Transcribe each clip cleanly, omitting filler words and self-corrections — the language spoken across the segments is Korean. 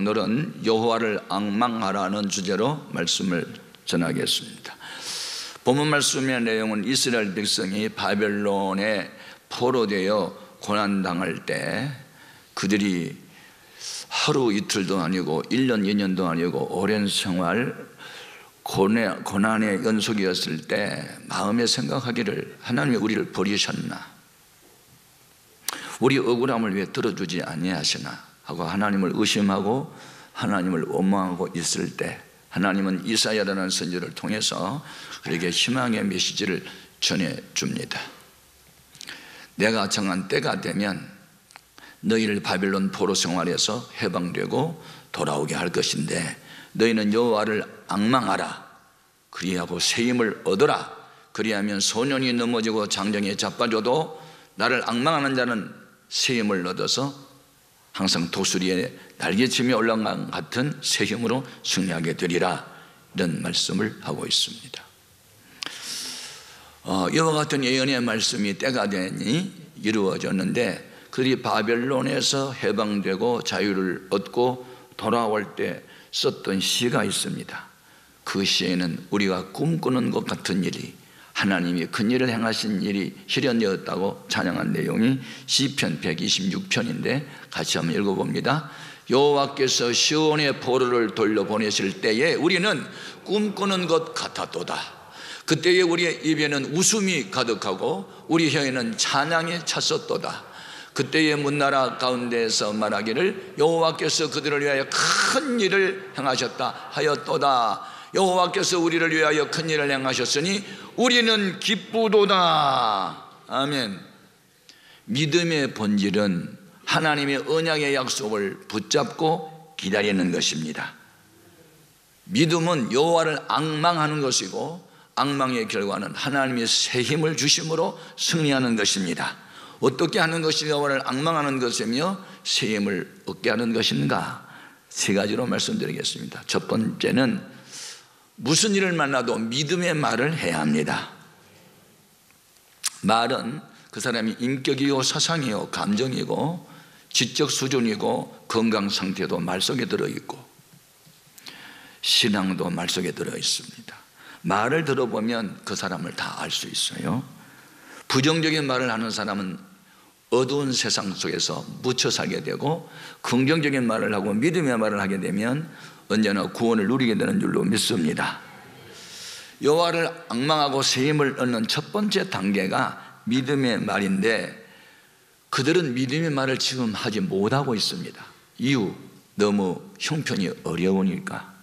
오늘은 여호와를 앙망하라는 주제로 말씀을 전하겠습니다. 본문 말씀의 내용은 이스라엘 백성이 바벨론에 포로되어 고난당할 때 그들이 하루 이틀도 아니고 1년 2년도 아니고 오랜 생활 고난의 연속이었을 때 마음에 생각하기를 하나님이 우리를 버리셨나, 우리 억울함을 왜 들어주지 아니하시나 하고 하나님을 의심하고 하나님을 원망하고 있을 때 하나님은 이사야라는 선지자를 통해서 그에게 희망의 메시지를 전해줍니다. 내가 정한 때가 되면 너희를 바벨론 포로 생활에서 해방되고 돌아오게 할 것인데 너희는 여호와를 앙망하라. 그리하고 새 힘을 얻어라. 그리하면 소년이 넘어지고 장정이 자빠져도 나를 앙망하는 자는 새 힘을 얻어서 항상 독수리에 날개침이 올라간 같은 새 힘으로 승리하게 되리라. 이런 말씀을 하고 있습니다. 이와 같은 예언의 말씀이 때가 되니 이루어졌는데 그들이 바벨론에서 해방되고 자유를 얻고 돌아올 때 썼던 시가 있습니다. 그 시에는 우리가 꿈꾸는 것 같은 일이, 하나님이 큰 일을 행하신 일이 실현되었다고 찬양한 내용이 시편 126편인데 같이 한번 읽어봅니다. 여호와께서 시온의 포로를 돌려보내실 때에 우리는 꿈꾸는 것 같았도다. 그때에 우리의 입에는 웃음이 가득하고 우리 혀에는 찬양이 찼었도다. 그때의 문나라 가운데에서 말하기를 여호와께서 그들을 위하여 큰 일을 행하셨다 하였도다. 여호와께서 우리를 위하여 큰 일을 행하셨으니 우리는 기쁘도다. 아멘. 믿음의 본질은 하나님의 언약의 약속을 붙잡고 기다리는 것입니다. 믿음은 여호와를 앙망하는 것이고 앙망의 결과는 하나님의 새 힘을 주심으로 승리하는 것입니다. 어떻게 하는 것이 여호와를 앙망하는 것이며 새 힘을 얻게 하는 것인가? 세 가지로 말씀드리겠습니다. 첫 번째는 무슨 일을 만나도 믿음의 말을 해야 합니다. 말은 그 사람이 인격이고 사상이고 감정이고 지적 수준이고 건강 상태도 말 속에 들어있고 신앙도 말 속에 들어있습니다. 말을 들어보면 그 사람을 다 알 수 있어요. 부정적인 말을 하는 사람은 어두운 세상 속에서 묻혀 살게 되고 긍정적인 말을 하고 믿음의 말을 하게 되면 언제나 구원을 누리게 되는 줄로 믿습니다. 여호와를 앙망하고 새 힘을 얻는 첫 번째 단계가 믿음의 말인데 그들은 믿음의 말을 지금 하지 못하고 있습니다. 이유, 너무 형편이 어려우니까.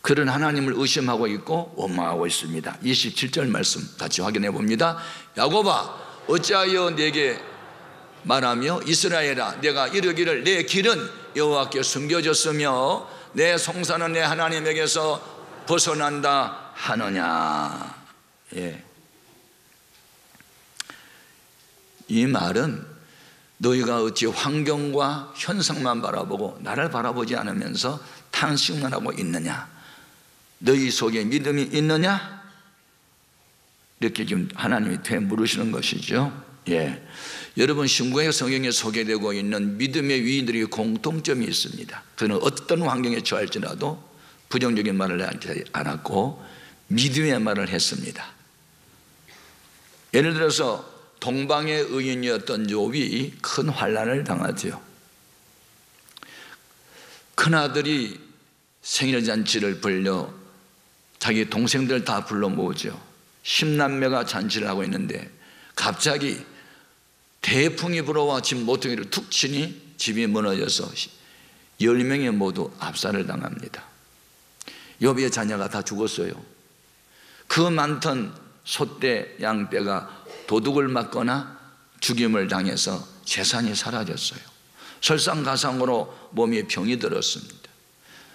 그런 하나님을 의심하고 있고 원망하고 있습니다. 27절 말씀 같이 확인해 봅니다. 야곱아 어찌하여 내게 말하며 이스라엘아 내가 이르기를 내 길은 여호와께 숨겨졌으며 내 송사는 내 하나님에게서 벗어난다 하느냐. 이 말은 너희가 어찌 환경과 현상만 바라보고 나를 바라보지 않으면서 탄식만 하고 있느냐, 너희 속에 믿음이 있느냐, 이렇게 지금 하나님이 되물으시는 것이죠. 여러분 신구약 성경에 소개되고 있는 믿음의 위인들이 공통점이 있습니다. 그는 어떤 환경에 처할지라도 부정적인 말을 하지 않았고 믿음의 말을 했습니다. 예를 들어서 동방의 의인이었던 욥이 큰 환난을 당하죠. 큰아들이 생일잔치를 벌려 자기 동생들 다 불러 모으죠. 10남매가 잔치를 하고 있는데 갑자기 대풍이 불어와 집 모퉁이를 툭 치니 집이 무너져서 10명이 모두 압살을 당합니다. 욥의 자녀가 다 죽었어요. 그 많던 소떼 양떼가 도둑을 맞거나 죽임을 당해서 재산이 사라졌어요. 설상가상으로 몸에 병이 들었습니다.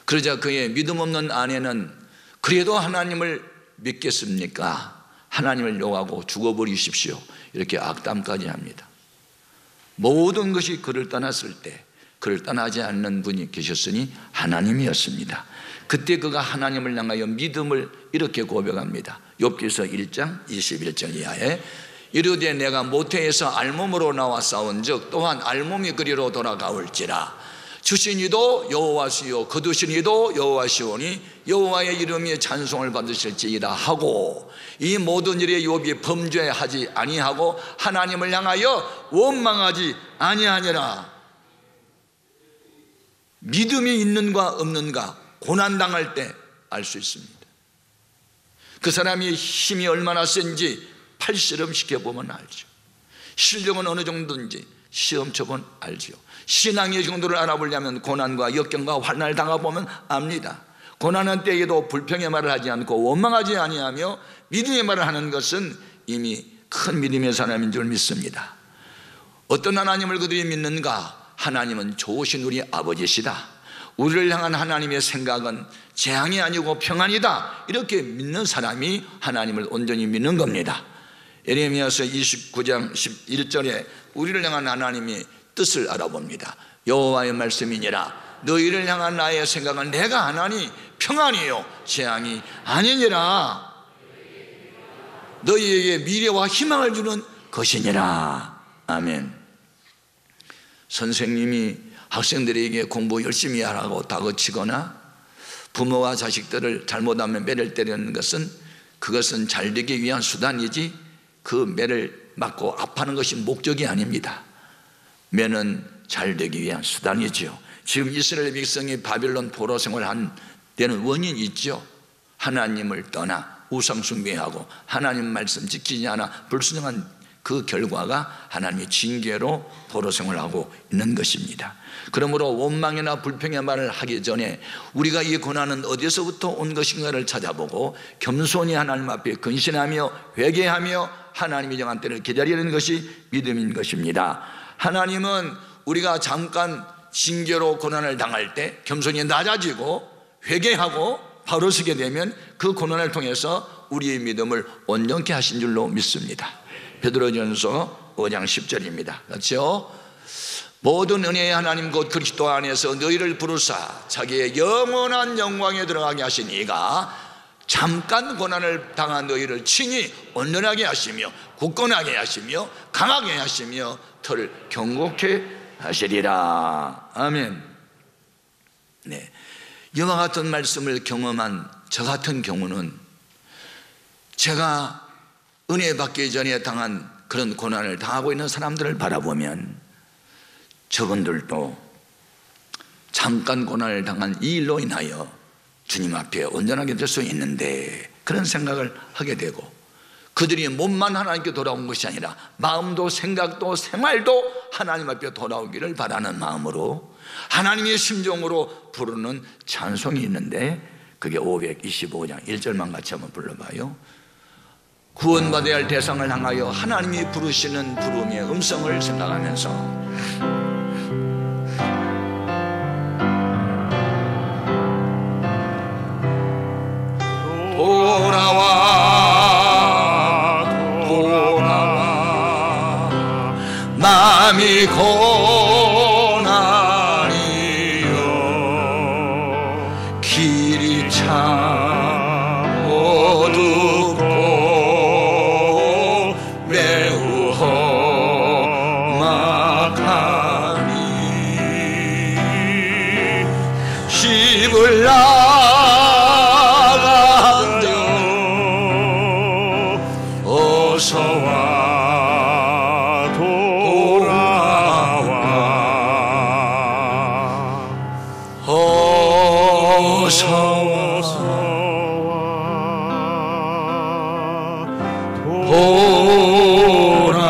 그러자 그의 믿음 없는 아내는 그래도 하나님을 믿겠습니까? 하나님을 욕하고 죽어버리십시오. 이렇게 악담까지 합니다. 모든 것이 그를 떠났을 때 그를 떠나지 않는 분이 계셨으니 하나님이었습니다. 그때 그가 하나님을 향하여 믿음을 이렇게 고백합니다. 욥기서 1장 21절 이하에 이르되 내가 모태에서 알몸으로 나와 싸운즉 또한 알몸이 그리로 돌아가올지라 주신 이도 여호와시요 거두신 이도 여호와시오니 여호와의 이름이 찬송을 받으실지이다 하고, 이 모든 일에 욥이 범죄하지 아니하고 하나님을 향하여 원망하지 아니하니라. 믿음이 있는가 없는가 고난당할 때 알 수 있습니다. 그 사람이 힘이 얼마나 센지 팔씨름 시켜보면 알죠. 실력은 어느 정도인지 시험 쳐보면 알죠. 신앙의 정도를 알아보려면 고난과 역경과 환난을 당해보면 압니다. 고난한 때에도 불평의 말을 하지 않고 원망하지 아니하며 믿음의 말을 하는 것은 이미 큰 믿음의 사람인 줄 믿습니다. 어떤 하나님을 그들이 믿는가? 하나님은 좋으신 우리 아버지시다. 우리를 향한 하나님의 생각은 재앙이 아니고 평안이다. 이렇게 믿는 사람이 하나님을 온전히 믿는 겁니다. 예레미야서 29장 11절에 우리를 향한 하나님의 뜻을 알아봅니다. 여호와의 말씀이니라. 너희를 향한 나의 생각은 내가 하나니 평안이요 재앙이 아니니라. 너희에게 미래와 희망을 주는 것이니라. 아멘. 선생님이 학생들에게 공부 열심히 하라고 다그치거나 부모와 자식들을 잘못하면 매를 때리는 것은, 그것은 잘되기 위한 수단이지 그 매를 맞고 아파하는 것이 목적이 아닙니다. 매는 잘되기 위한 수단이죠. 지금 이스라엘 백성이 바벨론 포로 생활한 데는 원인이 있죠. 하나님을 떠나 우상 숭배하고 하나님 말씀 지키지 않아 불순종한 그 결과가 하나님의 징계로 포로 생활하고 있는 것입니다. 그러므로 원망이나 불평의 말을 하기 전에 우리가 이 고난은 어디서부터 온 것인가를 찾아보고 겸손히 하나님 앞에 근신하며 회개하며 하나님이 정한 때를 기다리는 것이 믿음인 것입니다. 하나님은 우리가 잠깐 징계로 고난을 당할 때 겸손히 낮아지고 회개하고 바로 서게 되면 그 고난을 통해서 우리의 믿음을 온전케 하신 줄로 믿습니다. 베드로전서 5장 10절입니다. 그렇죠? 모든 은혜의 하나님 곧 그리스도 안에서 너희를 부르사 자기의 영원한 영광에 들어가게 하신 이가 잠깐 고난을 당한 너희를 친히 온전하게 하시며 굳건하게 하시며 강하게 하시며 터를 견고케 하시리라. 아멘. 네, 이와 같은 말씀을 경험한 저 같은 경우는 제가 은혜 받기 전에 당한 그런 고난을 당하고 있는 사람들을 바라보면 저분들도 잠깐 고난을 당한 이 일로 인하여 주님 앞에 온전하게 될 수 있는데, 그런 생각을 하게 되고, 그들이 몸만 하나님께 돌아온 것이 아니라 마음도 생각도 생활도 하나님 앞에 돌아오기를 바라는 마음으로 하나님의 심정으로 부르는 찬송이 있는데, 그게 525장 1절만 같이 한번 불러봐요. 구원받아야 할 대상을 향하여 하나님이 부르시는 부름의 음성을 생각하면서 돌아와 돌아와 마음이 고난이여 길이 참 어둡고 매우 험악하니 집을 어서와 돌아와 어서와 돌아오라.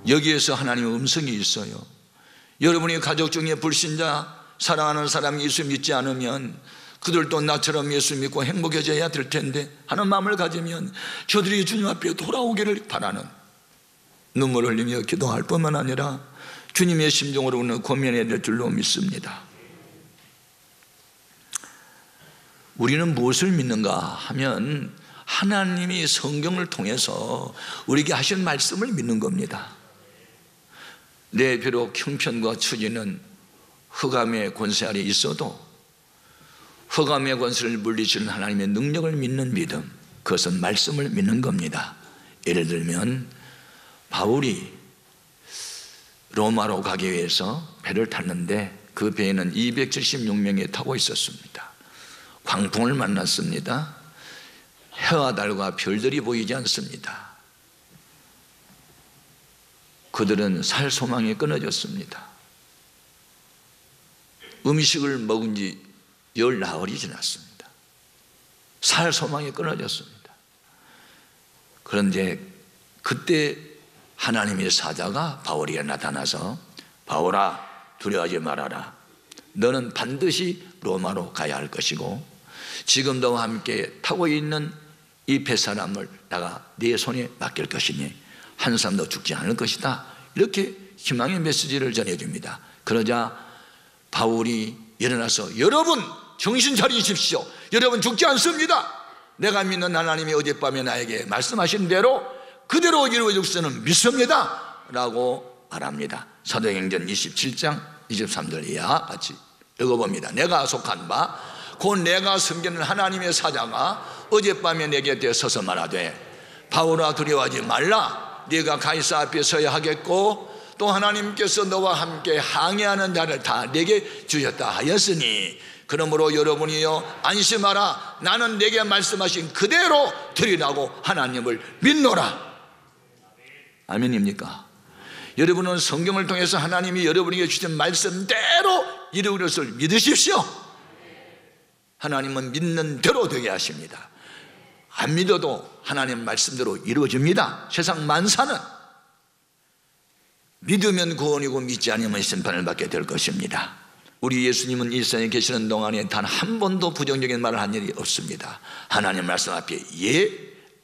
여기에서 하나님의 음성이 있어요. 여러분이 가족 중에 불신자 사랑하는 사람이 예수 믿지 않으면 그들도 나처럼 예수 믿고 행복해져야 될 텐데 하는 마음을 가지면 저들이 주님 앞에 돌아오기를 바라는, 눈물 흘리며 기도할 뿐만 아니라 주님의 심정으로는 고민해야 될 줄로 믿습니다. 우리는 무엇을 믿는가 하면 하나님이 성경을 통해서 우리에게 하신 말씀을 믿는 겁니다. 내 비록 형편과 처지는 흑암의 권세 아래 있어도 흑암의 권세를 물리치는 하나님의 능력을 믿는 믿음, 그것은 말씀을 믿는 겁니다. 예를 들면 바울이 로마로 가기 위해서 배를 탔는데 그 배에는 276명이 타고 있었습니다. 광풍을 만났습니다. 해와 달과 별들이 보이지 않습니다. 그들은 살 소망이 끊어졌습니다. 음식을 먹은 지 열 나흘이 지났습니다. 살 소망이 끊어졌습니다. 그런데 그때 하나님의 사자가 바울에게 나타나서 바울아, 두려워하지 말아라. 너는 반드시 로마로 가야 할 것이고 지금 너와 함께 타고 있는 이 뱃사람을 내가 네 손에 맡길 것이니 한 사람도 죽지 않을 것이다. 이렇게 희망의 메시지를 전해줍니다. 그러자 바울이 일어나서 여러분 정신 차리십시오. 여러분 죽지 않습니다. 내가 믿는 하나님이 어젯밤에 나에게 말씀하신 대로 그대로 이루어질 수는 믿습니다 라고 말합니다. 사도행전 27장 23절 이하 같이 읽어봅니다. 내가 속한 바 곧 내가 섬기는 하나님의 사자가 어젯밤에 내 곁에 서서 말하되 바울아 두려워하지 말라. 네가 가이사 앞에 서야 하겠고 또 하나님께서 너와 함께 항해하는 자를 다 내게 주셨다 하였으니 그러므로 여러분이여 안심하라. 나는 내게 말씀하신 그대로 드리라고 하나님을 믿노라. 아멘입니까? 여러분은 성경을 통해서 하나님이 여러분에게 주신 말씀대로 이루어질 것을 믿으십시오. 하나님은 믿는 대로 되게 하십니다. 안 믿어도 하나님 말씀대로 이루어집니다. 세상 만사는 믿으면 구원이고 믿지 않으면 심판을 받게 될 것입니다. 우리 예수님은 이 세상에 계시는 동안에 단 한 번도 부정적인 말을 한 일이 없습니다. 하나님 말씀 앞에 예,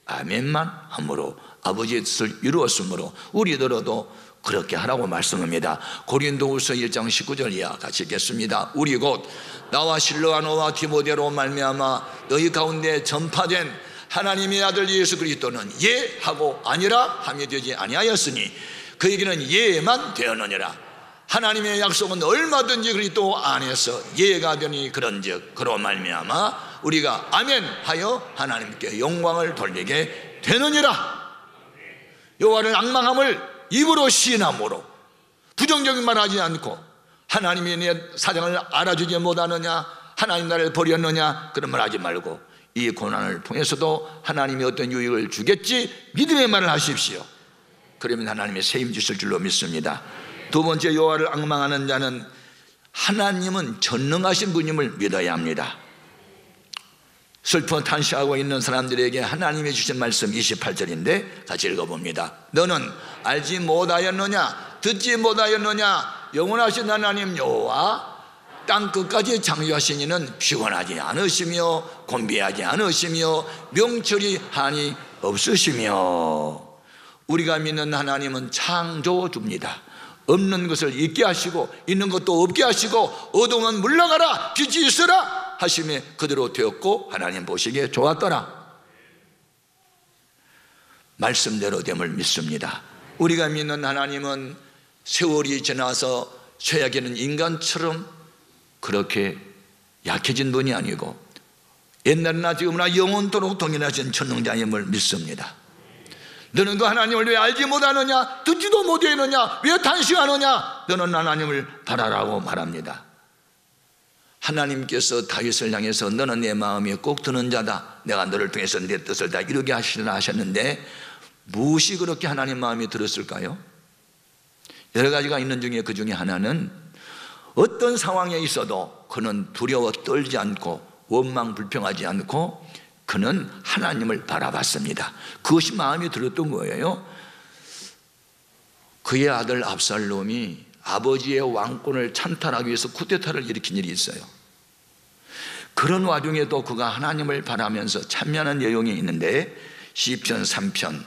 아멘만 함으로 아버지의 뜻을 이루었으므로 우리들도 그렇게 하라고 말씀합니다. 고린도후서 1장 19절 이하 같이 읽겠습니다. 우리 곧 나와 실로아노와 디모데로 말미암아 너희 가운데 전파된 하나님의 아들 예수 그리스도는 예 하고 아니라 함이 되지 아니하였으니 그에게는 예만 되었느니라. 하나님의 약속은 얼마든지 그리스도 안에서 예가 되니 그런즉 그로 말미암아 우리가 아멘 하여 하나님께 영광을 돌리게 되느니라. 여호와를 앙망함을 입으로 시인함으로 부정적인 말 하지 않고 하나님이 내 사정을 알아주지 못하느냐, 하나님 나를 버렸느냐 그런 말 하지 말고 이 고난을 통해서도 하나님이 어떤 유익을 주겠지 믿음의 말을 하십시오. 그러면 하나님의 세임 주실 줄로 믿습니다. 두 번째, 여호와를 앙망하는 자는 하나님은 전능하신 분임을 믿어야 합니다. 슬퍼 탄식하고 있는 사람들에게 하나님이 주신 말씀 28절인데 같이 읽어봅니다. 너는 알지 못하였느냐, 듣지 못하였느냐, 영원하신 하나님 여호와 땅끝까지 창조하신 이는 피곤하지 않으시며 곤비하지 않으시며 명철이 한이 없으시며. 우리가 믿는 하나님은 창조주입니다. 없는 것을 있게 하시고 있는 것도 없게 하시고 어둠은 물러가라 빛이 있으라 하심에 그대로 되었고 하나님 보시기에 좋았더라. 말씀대로 됨을 믿습니다. 우리가 믿는 하나님은 세월이 지나서 쇠약해는 인간처럼 그렇게 약해진 분이 아니고 옛날이나 지금이나 영원토록 동일하신 전능자임을 믿습니다. 너는 그 하나님을 왜 알지 못하느냐, 듣지도 못하느냐, 왜 탄식하느냐, 너는 하나님을 바라라고 말합니다. 하나님께서 다윗을 향해서 너는 내 마음에 꼭 드는 자다, 내가 너를 통해서 내 뜻을 다 이루게 하시리라 하셨는데 무엇이 그렇게 하나님 마음에 들었을까요? 여러 가지가 있는 중에 그 중에 하나는 어떤 상황에 있어도 그는 두려워 떨지 않고 원망 불평하지 않고 그는 하나님을 바라봤습니다. 그것이 마음에 들었던 거예요. 그의 아들 압살롬이 아버지의 왕권을 찬탈하기 위해서 쿠데타를 일으킨 일이 있어요. 그런 와중에도 그가 하나님을 바라면서 참여하는 내용이 있는데 시편 3편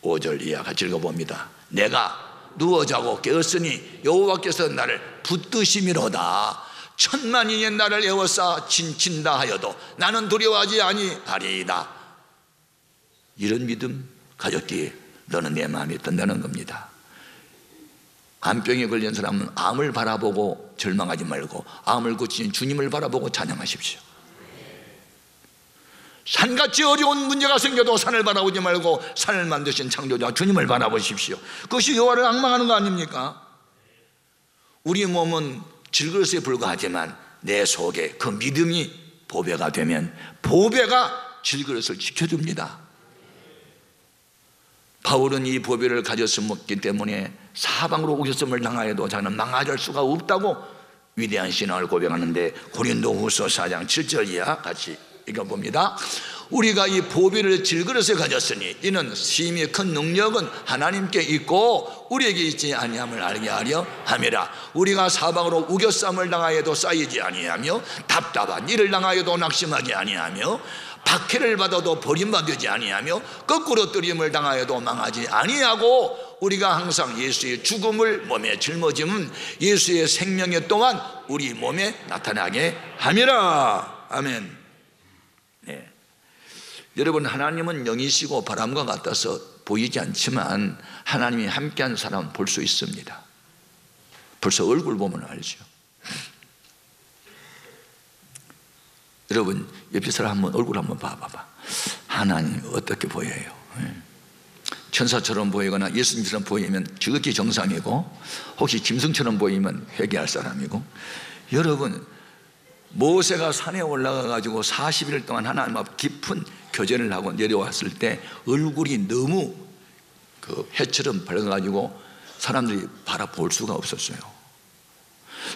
5절 이하 같이 읽어봅니다. 내가 누워 자고 깨었으니 여호와께서 나를 붙드심이로다. 천만인의 나를 에워싸 진친다 하여도 나는 두려워하지 아니하리이다. 이런 믿음 가졌기에 너는 내 마음에 든다는 겁니다. 암병에 걸린 사람은 암을 바라보고 절망하지 말고 암을 고치신 주님을 바라보고 찬양하십시오. 산같이 어려운 문제가 생겨도 산을 바라보지 말고 산을 만드신 창조자 주님을 바라보십시오. 그것이 여호와를 앙망하는 거 아닙니까? 우리 몸은 질그릇에 불과하지만 내 속에 그 믿음이 보배가 되면 보배가 질그릇을 지켜줍니다. 바울은 이 보배를 가졌기 때문에 사방으로 우겨섬을 당하여도 자는 망하질 수가 없다고 위대한 신앙을 고백하는데, 고린도후서 4장 7절 이하 같이 읽어봅니다. 우리가 이 보배를 질그릇에 가졌으니 이는 심히 큰 능력은 하나님께 있고 우리에게 있지 아니함을 알게 하려 함이라. 우리가 사방으로 우겨쌈을 당하여도 쌓이지 아니하며 답답한 일을 당하여도 낙심하지 아니하며 박해를 받아도 버림받지 아니하며 거꾸로 뜨림을 당하여도 망하지 아니하고 우리가 항상 예수의 죽음을 몸에 짊어지면 예수의 생명의 동안 우리 몸에 나타나게 함이라. 아멘. 네. 여러분, 하나님은 영이시고 바람과 같아서 보이지 않지만 하나님이 함께한 사람은 볼 수 있습니다. 벌써 얼굴 보면 알죠. 여러분, 옆에 사람 한번 얼굴 한번 봐봐봐. 하나님 어떻게 보여요? 천사처럼 보이거나 예수님처럼 보이면 지극히 정상이고, 혹시 짐승처럼 보이면 회개할 사람이고. 여러분, 모세가 산에 올라가 가지고 40일 동안 하나님 앞 깊은 교제를 하고 내려왔을 때 얼굴이 너무 그 해처럼 밝아가지고 사람들이 바라볼 수가 없었어요.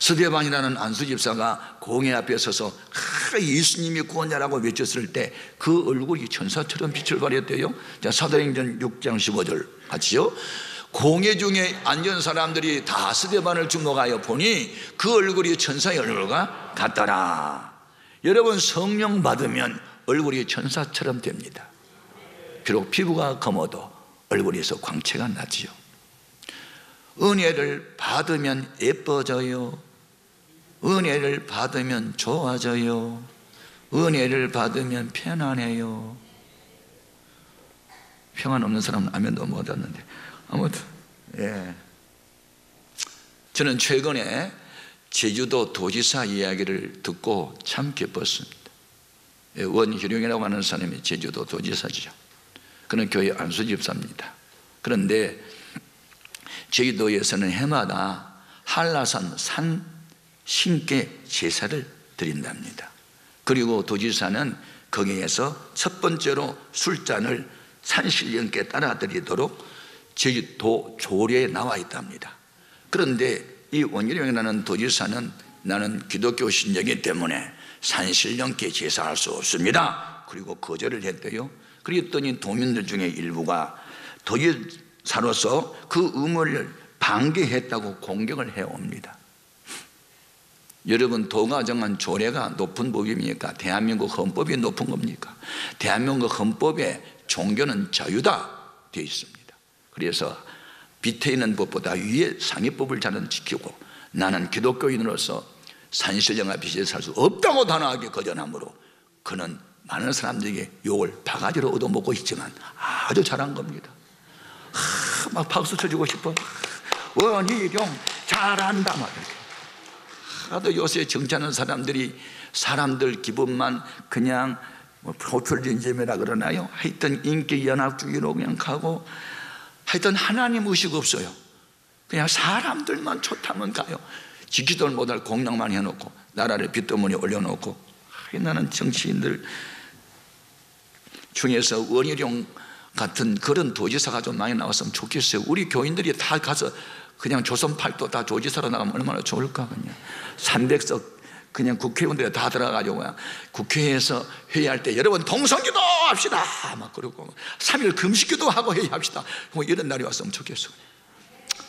스데반이라는 안수 집사가 공회 앞에 서서 예수님이 구원자라고 외쳤을 때 그 얼굴이 천사처럼 빛을 발했대요. 자, 사도행전 6장 15절 같이요. 공회 중에 앉은 사람들이 다 스데반을 주목하여 보니 그 얼굴이 천사의 얼굴과 같더라. 여러분, 성령 받으면 얼굴이 천사처럼 됩니다. 비록 피부가 검어도 얼굴에서 광채가 나지요. 은혜를 받으면 예뻐져요. 은혜를 받으면 좋아져요. 은혜를 받으면 편안해요. 평안 없는 사람은 아멘도 못 하는데, 아무튼 저는 최근에 제주도 도지사 이야기를 듣고 참 기뻤습니다. 원희룡이라고 하는 사람이 제주도 도지사죠. 그는 교회 안수집사입니다. 그런데 제주도에서는 해마다 한라산 산 신께 제사를 드린답니다. 그리고 도지사는 거기에서 첫 번째로 술잔을 산신령께 따라 드리도록 제주도 조례에 나와 있답니다. 그런데 이 원희룡이라는 도지사는 나는 기독교 신자이기 때문에 산신령께 제사할 수 없습니다. 그리고 거절을 했대요. 그랬더니 도민들 중에 일부가 도지사로서 그 의무를 방기했다고 공격을 해옵니다. 여러분, 도가 정한 조례가 높은 법입니까? 대한민국 헌법이 높은 겁니까? 대한민국 헌법에 종교는 자유다 되어 있습니다. 그래서 밑에 있는 법보다 위에 상위법을 저는 지키고, 나는 기독교인으로서 산신령 앞에 살 수 없다고 단호하게 거절하므로 그는 많은 사람들에게 욕을 바가지로 얻어먹고 있지만 아주 잘한 겁니다. 막 박수 쳐주고 싶어. 원희룡 잘한다 막 이렇게. 하도 요새 정치하는 사람들이 사람들 기분만 그냥 호출진잼이라 그러나요? 하여튼 인기연합주의로 그냥 가고, 하여튼 하나님 의식 없어요. 그냥 사람들만 좋다면 가요. 지키들 못할 공약만 해놓고 나라를 빚더미에 올려놓고. 나는 정치인들 중에서 원희룡 같은 그런 도지사가 좀 많이 나왔으면 좋겠어요. 우리 교인들이 다 가서 그냥 조선팔도 다 도지사로 나가면 얼마나 좋을까. 그냥 300석 그냥 국회의원들이 다 들어가가지고 그냥 국회에서 회의할 때 여러분 동성기도 합시다 막 그러고 3일 금식기도 하고 회의합시다. 뭐 이런 날이 왔으면 좋겠어.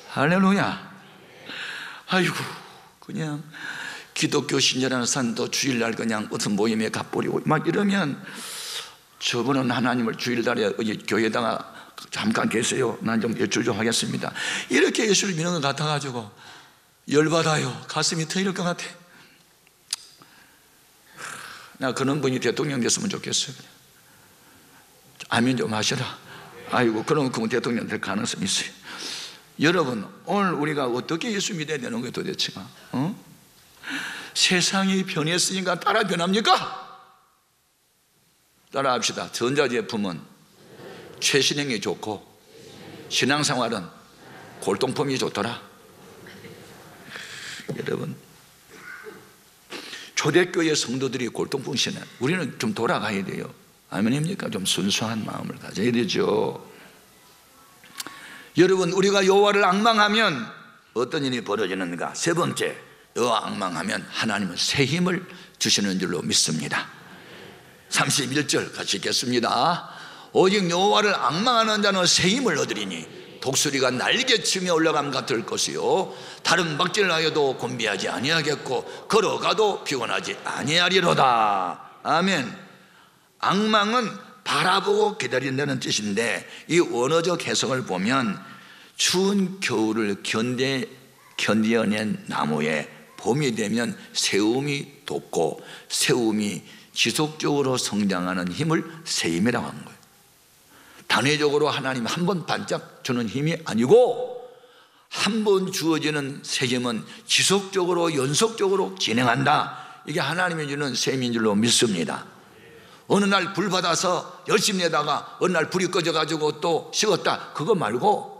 할렐루야. 아이고, 그냥 기독교 신자라는 사람도 주일날 그냥 무슨 모임에 가버리고 막 이러면, 저분은 하나님을 주일날에 교회에다가 잠깐 계세요. 난 좀 외출 좀 하겠습니다. 이렇게 예수를 믿는 것 같아가지고 열받아요. 가슴이 터질 것 같아. 나 그런 분이 대통령 됐으면 좋겠어요. 아멘 좀 하시라. 아이고, 그런 그분 대통령 될 가능성이 있어요. 여러분, 오늘 우리가 어떻게 예수 믿어야 되는 거예요 도대체가? 세상이 변했으니까 따라 변합니까? 따라합시다. 전자제품은 최신형이 좋고 신앙생활은 골동품이 좋더라. 여러분, 초대교회 성도들이 골동품 신앙, 우리는 좀 돌아가야 돼요. 아멘입니까? 좀 순수한 마음을 가져야 되죠. 여러분, 우리가 여호와를 앙망하면 어떤 일이 벌어지는가? 세 번째, 여호와 앙망하면 하나님은 새 힘을 주시는 줄로 믿습니다. 31절 같이 읽겠습니다. 오직 여호와를 앙망하는 자는 새 힘을 얻으리니 독수리가 날개치며 올라감 같을 것이요 다른 박질을 하여도 곤비하지 아니하겠고 걸어가도 피곤하지 아니하리로다. 아멘. 앙망은 바라보고 기다린다는 뜻인데, 이 원어적 해석을 보면 추운 겨울을 견뎌낸 나무에 봄이 되면 새움이 돋고 새움이 지속적으로 성장하는 힘을 새 힘이라고 하는 거예요. 단회적으로 하나님 한 번 반짝 주는 힘이 아니고, 한 번 주어지는 새 힘은 지속적으로 연속적으로 진행한다. 이게 하나님이 주는 새 힘인 줄로 믿습니다. 어느 날 불 받아서 열심히 내다가 어느 날 불이 꺼져가지고 또 식었다, 그거 말고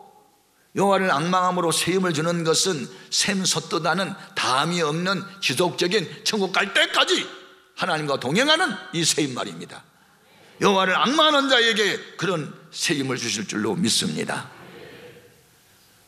여호와를 앙망함으로 새 힘을 주는 것은 샘솟듯하는 다함이 없는 지속적인 천국 갈 때까지 하나님과 동행하는 이 새 힘 말입니다. 여호와를 앙망하는 자에게 그런 새 힘을 주실 줄로 믿습니다.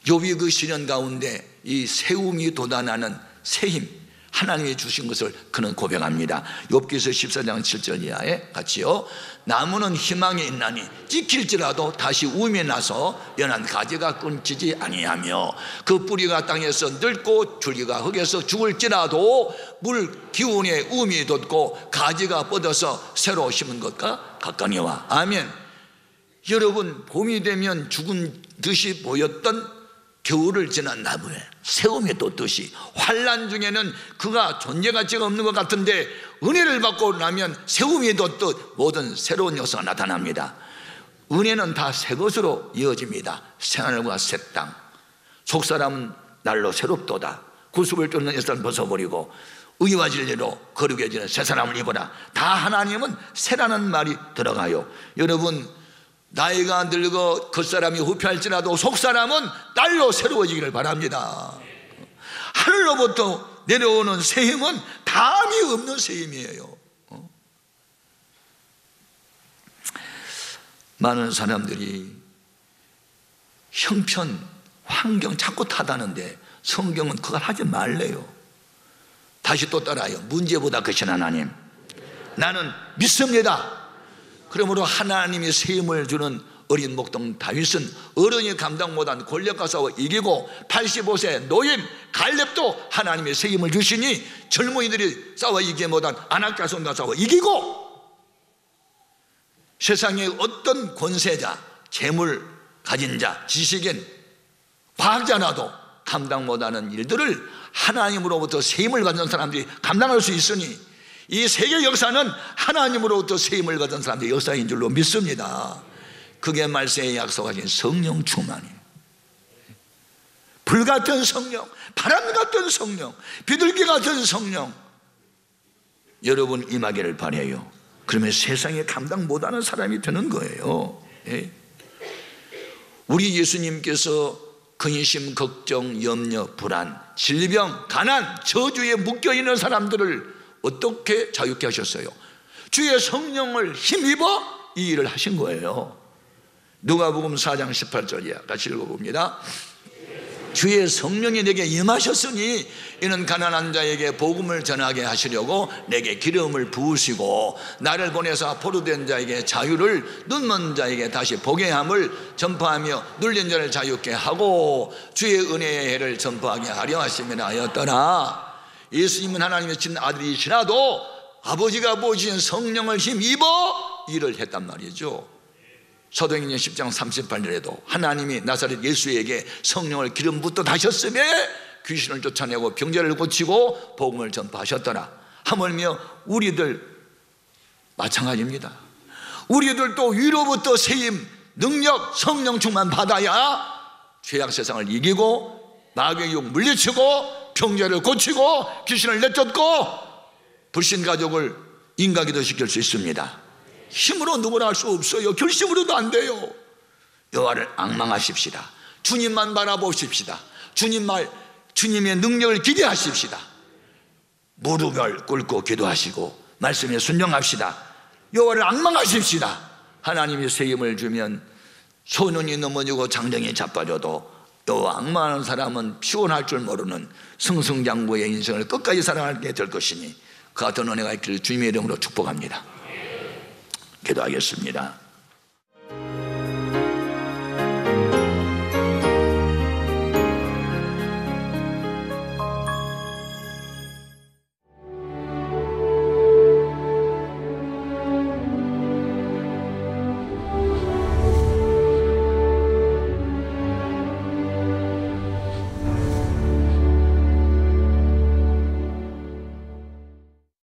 욥이 그 시련 가운데 이 새움이 돋아나는 새 힘, 하나님이 주신 것을 그는 고백합니다. 욥기서 14장 7절 이하에 같이요. 나무는 희망이 있나니 찍힐지라도 다시 우임에 나서 연한 가지가 끊기지 아니하며 그 뿌리가 땅에서 늙고 줄기가 흙에서 죽을지라도 물 기운에 우임이 돋고 가지가 뻗어서 새로 심은 것과 같거니와. 아멘. 여러분, 봄이 되면 죽은 듯이 보였던 겨울을 지난 나무에 새움이 돋듯이 환난 중에는 그가 존재가치가 없는 것 같은데 은혜를 받고 나면 새움이 돋듯 모든 새로운 요소가 나타납니다. 은혜는 다 새 것으로 이어집니다. 새하늘과 새 땅. 속사람은 날로 새롭도다. 구습을 쫓는 옛사람 벗어버리고 의와 진리로 거룩해지는 새 사람을 입어라. 다 하나님은 새라는 말이 들어가요. 여러분, 나이가 늙어 겉사람이 후패할지라도 속사람은 날로 새로워지기를 바랍니다. 하늘로부터 내려오는 새 힘은 담이 없는 새 힘이에요. 많은 사람들이 형편, 환경 자꾸 탓하는데 성경은 그걸 하지 말래요. 다시 또 따라요. 문제보다 크신 하나님, 나는 믿습니다. 그러므로 하나님이 새 힘을 주는 어린 목동 다윗은 어른이 감당 못한 골리앗과 싸워 이기고 85세 노인 갈렙도 하나님의 새 힘을 주시니 젊은이들이 싸워 이기지 못한 아낙 자손과 싸워 이기고, 세상의 어떤 권세자, 재물 가진 자, 지식인, 과학자라도 감당 못하는 일들을 하나님으로부터 새 힘을 받는 사람들이 감당할 수 있으니 이 세계 역사는 하나님으로부터 새 힘을 받은 사람들의 역사인 줄로 믿습니다. 그게 말세에 약속하신 성령 충만이에요. 불같은 성령, 바람 같은 성령, 비둘기 같은 성령 여러분 임하기를 바라요. 그러면 세상에 감당 못하는 사람이 되는 거예요. 우리 예수님께서 근심, 걱정, 염려, 불안, 질병, 가난, 저주에 묶여있는 사람들을 어떻게 자유케 하셨어요? 주의 성령을 힘입어 이 일을 하신 거예요. 누가복음 4장 18절이야. 같이 읽어봅니다. 주의 성령이 내게 임하셨으니 이는 가난한 자에게 복음을 전하게 하시려고 내게 기름을 부으시고 나를 보내사 포로된 자에게 자유를, 눈먼 자에게 다시 보게 함을 전파하며 눌린 자를 자유케 하고 주의 은혜의 해를 전파하게 하려 하심이라 하였더라. 예수님은 하나님의 친 아들이시라도 아버지가 보신 성령을 힘입어 일을 했단 말이죠. 사도행전 10장 38절에도 하나님이 나사렛 예수에게 성령을 기름 붓듯 하셨으며 귀신을 쫓아내고 병자를 고치고 복음을 전파하셨더라. 하물며 우리들 마찬가지입니다. 우리들도 위로부터 세임, 능력, 성령 충만 받아야 죄악 세상을 이기고 마귀의 육 물리치고 병자를 고치고 귀신을 내쫓고 불신 가족을 인가기도 시킬 수 있습니다. 힘으로 누구나 할 수 없어요. 결심으로도 안 돼요. 여호와를 앙망하십시다. 주님만 바라보십시다. 주님의 능력을 기대하십시다. 무릎을 꿇고 기도하시고 말씀에 순종합시다. 여호와를 앙망하십시다. 하나님이 새 힘을 주면 소년이 넘어지고 장정이 자빠져도 여호와 앙망하는 사람은 피곤할 줄 모르는 승승장구의 인생을 끝까지 살아가게 될 것이니 그 같은 은혜가 있기를 주님의 이름으로 축복합니다. 기도하겠습니다.